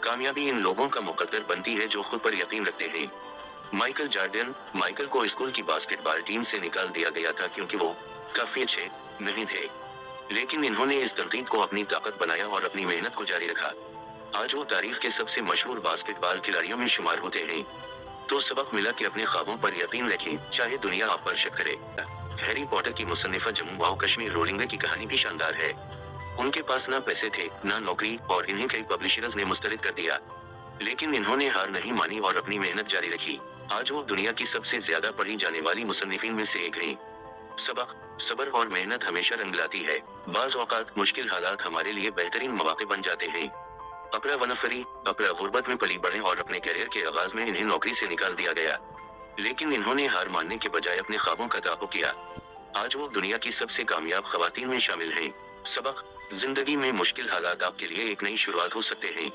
कामयाबी इन लोगों का मुकद्दर बनती है जो खुद पर यकीन रखते हैं। Michael Jordan. माइकल को स्कूल की बास्केटबॉल टीम से निकाल दिया गया था क्योंकि वो काफी अच्छे नहीं थे, लेकिन इन्होंने इस तनकीद को अपनी ताकत बनाया और अपनी मेहनत को जारी रखा। आज वो तारीख के सबसे मशहूर बास्केटबॉल खिलाड़ियों में शुमार होते हैं। तो सबक मिला कि अपने ख्वाबों पर यकीन रखें, चाहे दुनिया आप पर शक करे। हैरी पॉटर की मुसन्निफा जम्मू और कश्मीर रोलिंग की कहानी भी शानदार है। उनके पास ना पैसे थे, ना नौकरी, और इन्हें कई पब्लिशर्स ने मुस्तरद कर दिया, लेकिन इन्होंने हार नहीं मानी और अपनी मेहनत जारी रखी। आज वो दुनिया की सबसे ज्यादा पढ़ी जाने वाली मुसन्निफीन में से एक हैं। सबक: सब्र और मेहनत हमेशा रंग लाती है। बाज़ औक़ात मुश्किल हालात हमारे लिए बेहतरीन मौके बन जाते हैं। अक़रा वनफरी। अक़रा गुर्बत में पली बढ़े और अपने करियर के आगाज में इन्हें नौकरी से निकाल दिया गया, लेकिन इन्होंने हार मानने के बजाय अपने ख्वाबों का ताक़ुब किया। आज वो दुनिया की सबसे कामयाब ख़वातीन में शामिल हैं। सबक: जिंदगी में मुश्किल हालात आपके लिए एक नई शुरुआत हो सकते हैं।